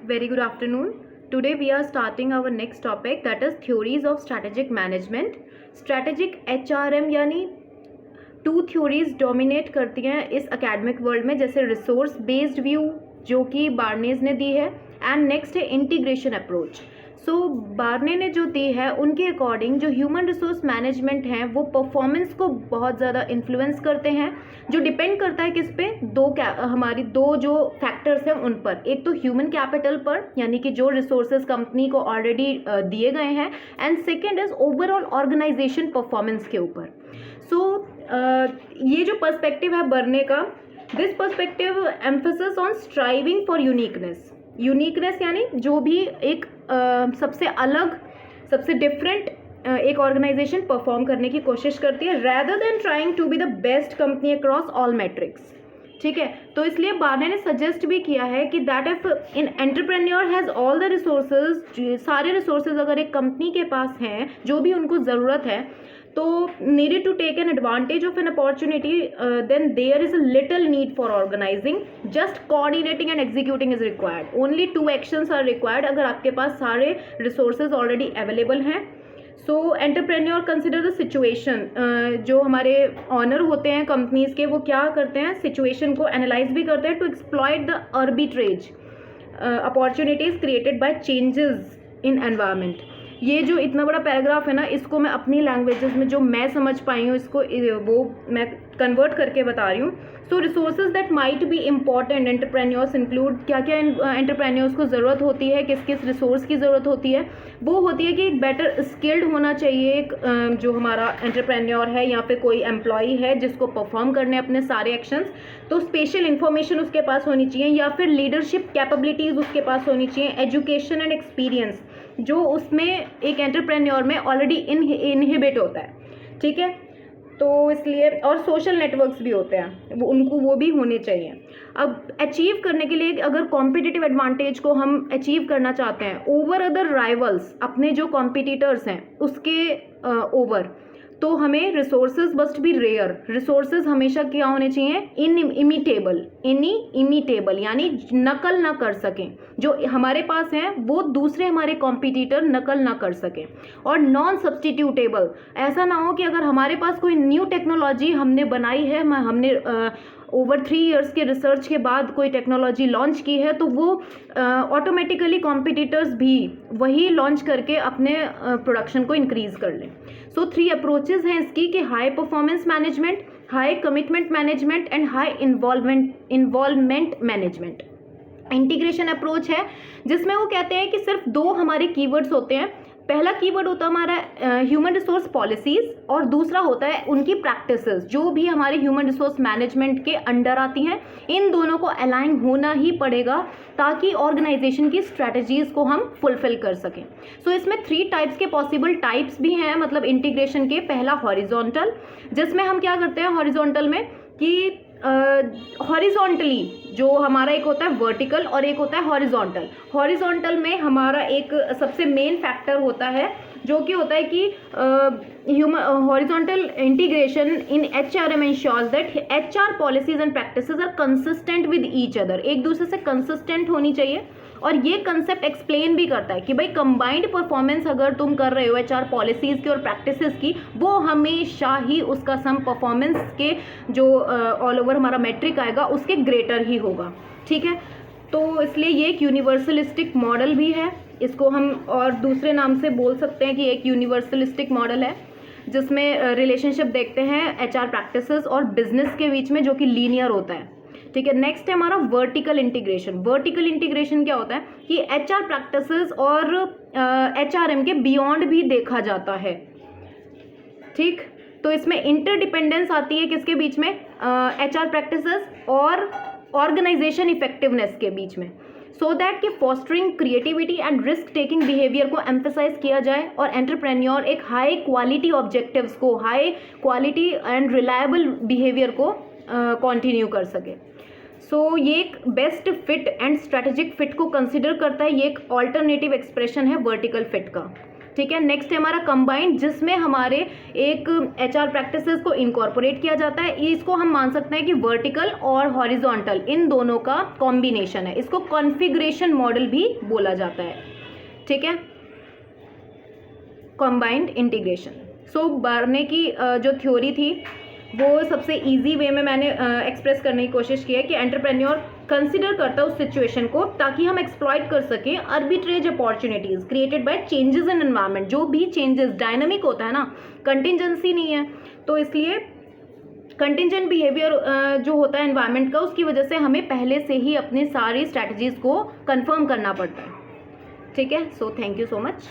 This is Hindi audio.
Very good afternoon. Today we are starting our next topic, that is theories of strategic management. Strategic HRM यानी 2 थ्योरीज डोमिनेट करती हैं इस एकेडमिक वर्ल्ड में, जैसे रिसोर्स बेस्ड व्यू जो कि बार्नेज ने दी है, एंड नेक्स्ट है इंटीग्रेशन अप्रोच. सो बार्ने ने जो दी है उनके अकॉर्डिंग जो ह्यूमन रिसोर्स मैनेजमेंट है वो परफॉर्मेंस को बहुत ज़्यादा इन्फ्लुएंस करते हैं, जो डिपेंड करता है किस पे, हमारी दो जो फैक्टर्स हैं उन पर. एक तो ह्यूमन कैपिटल पर, यानी कि जो रिसोर्सेज कंपनी को ऑलरेडी दिए गए हैं, and second is overall organisation performance के ऊपर. सो ये जो पर्सपेक्टिव है बर्ने का, this perspective emphasis on striving for uniqueness. Uniqueness यानी जो भी एक सबसे अलग, सबसे डिफरेंट एक ऑर्गेनाइजेशन परफॉर्म करने की कोशिश करती है, rather than trying to be the best company across all metrics. ठीक है, तो इसलिए बार्ने ने सजेस्ट भी किया है कि that if in entrepreneur has all the resources, सारे रिसोर्सेज अगर एक कंपनी के पास हैं जो भी उनको ज़रूरत है, तो needed to take an advantage of an opportunity, then there is a little need for organizing. Just coordinating and executing is required. Only 2 actions are required अगर आपके पास सारे resources already available हैं. So entrepreneur consider the situation. जो हमारे ऑनर होते हैं कंपनीज के, वो क्या करते हैं, सिचुएशन को एनालाइज भी करते हैं to exploit the arbitrage opportunities created by changes in environment. ये जो इतना बड़ा पैराग्राफ है ना, इसको मैं अपनी लैंग्वेजेस में जो मैं समझ पाई हूँ इसको वो मैं कन्वर्ट करके बता रही हूँ. So resources that might be important entrepreneurs include, क्या क्या एंटरप्रेन्योर्स को ज़रूरत होती है, किस किस रिसोर्स की ज़रूरत होती है. वो होती है कि एक बेटर स्किल्ड होना चाहिए एक जो हमारा एंटरप्रेन्योर है या फिर कोई एम्प्लॉई है जिसको परफॉर्म करने अपने सारे एक्शंस, तो स्पेशल इन्फॉर्मेशन उसके पास होनी चाहिए, या फिर लीडरशिप कैपेबिलिटीज़ उसके पास होनी चाहिए, एजुकेशन एंड एक्सपीरियंस जो उसमें एक एंटरप्रेन्योर में ऑलरेडी इनहिबिट होता है. ठीक है, तो इसलिए, और सोशल नेटवर्क्स भी होते हैं वो भी होने चाहिए. अब अचीव करने के लिए, अगर कॉम्पिटिटिव एडवांटेज को हम अचीव करना चाहते हैं ओवर अदर राइवल्स, अपने जो कॉम्पिटिटर्स हैं उसके ओवर, तो हमें resources must be rare. Resources हमेशा क्या होने चाहिए, इमिटेबल यानी नकल ना कर सकें. जो हमारे पास हैं वो दूसरे हमारे कॉम्पिटिटर नकल ना कर सकें. और नॉन सब्सटीट्यूटेबल, ऐसा ना हो कि अगर हमारे पास कोई न्यू टेक्नोलॉजी हमने बनाई है, हमने ओवर 3 इयर्स के रिसर्च के बाद कोई टेक्नोलॉजी लॉन्च की है, तो वो ऑटोमेटिकली कॉम्पिटिटर्स भी वही लॉन्च करके अपने प्रोडक्शन को इंक्रीज़ कर लें. सो 3 अप्रोचेज़ हैं इसकी कि high performance management, high commitment management and high involvement management. Integration approach है जिसमें वो कहते हैं कि सिर्फ 2 हमारे कीवर्ड्स होते हैं. पहला कीवर्ड होता है हमारा ह्यूमन रिसोर्स पॉलिसीज़, और दूसरा होता है उनकी प्रैक्टिसेस जो भी हमारे ह्यूमन रिसोर्स मैनेजमेंट के अंडर आती हैं. इन दोनों को अलाइन होना ही पड़ेगा ताकि ऑर्गेनाइजेशन की स्ट्रैटेजीज़ को हम फुलफिल कर सकें. सो इसमें 3 टाइप्स के पॉसिबल टाइप्स भी हैं, मतलब इंटीग्रेशन के. पहला हॉरिजॉन्टल, जिसमें हम क्या करते हैं हॉरिजॉन्टल में कि हॉरिजॉन्टली जो हमारा एक होता है वर्टिकल और एक होता है हॉरिजॉन्टल. हॉरिजॉन्टल में हमारा एक सबसे मेन फैक्टर होता है जो कि होता है कि horizontal integration in HRM ensures that HR policies and practices are consistent with each other. एक दूसरे से कंसिस्टेंट होनी चाहिए. और ये कंसेप्ट एक्सप्लेन भी करता है कि भाई कंबाइंड परफॉर्मेंस अगर तुम कर रहे हो HR पॉलिसीज़ की और प्रैक्टिसेस की, वो हमेशा ही उसका सम परफॉर्मेंस के जो ऑल ओवर हमारा मेट्रिक आएगा उसके ग्रेटर ही होगा. ठीक है, तो इसलिए ये एक यूनिवर्सलिस्टिक मॉडल भी है. इसको हम और दूसरे नाम से बोल सकते हैं कि एक यूनिवर्सलिस्टिक मॉडल है जिसमें रिलेशनशिप देखते हैं HR प्रैक्टिसेस और बिजनेस के बीच में, जो कि लीनियर होता है. ठीक है, नेक्स्ट है हमारा वर्टिकल इंटीग्रेशन. वर्टिकल इंटीग्रेशन क्या होता है कि HR प्रैक्टिसेस और HRM के बियॉन्ड भी देखा जाता है. ठीक, तो इसमें इंटरडिपेंडेंस आती है किसके बीच में, HR प्रैक्टिसेस और ऑर्गेनाइजेशन इफेक्टिवनेस के बीच में, सो दैट कि fostering creativity and risk taking behaviour को एम्फेसाइज किया जाए और एंटरप्रेन्योर एक हाई क्वालिटी ऑब्जेक्टिव्स को, high quality and reliable behaviour को कंटिन्यू कर सके. सो ये एक best fit and strategic fit को कंसिडर करता है. ये एक ऑल्टरनेटिव एक्सप्रेशन है वर्टिकल फिट का. ठीक है। नेक्स्ट है हमारा कंबाइंड, जिसमें हमारे एक HR प्रैक्टिसेस को इनकॉर्पोरेट किया जाता है। इसको हम मान सकते हैं कि वर्टिकल और हॉरिजॉन्टल इन दोनों का कॉम्बिनेशन है। इसको कॉन्फ़िगरेशन मॉडल भी बोला जाता है, ठीक है, कंबाइंड इंटीग्रेशन। सो बार्ने की जो थ्योरी थी वो सबसे इजी वे में मैंने एक्सप्रेस करने की कोशिश की है कि एंटरप्रेन्योर कंसिडर करता है उस सिचुएशन को ताकि हम एक्सप्लॉइट कर सकें arbitrage opportunities created by changes in environment. जो भी चेंजेस डायनामिक होता है ना, कंटिजेंसी नहीं है, तो इसलिए कंटिजेंट बिहेवियर जो होता है एनवायरनमेंट का, उसकी वजह से हमें पहले से ही अपनी सारी स्ट्रैटेजीज़ को कंफर्म करना पड़ता है, ठीक है। So thank you so much.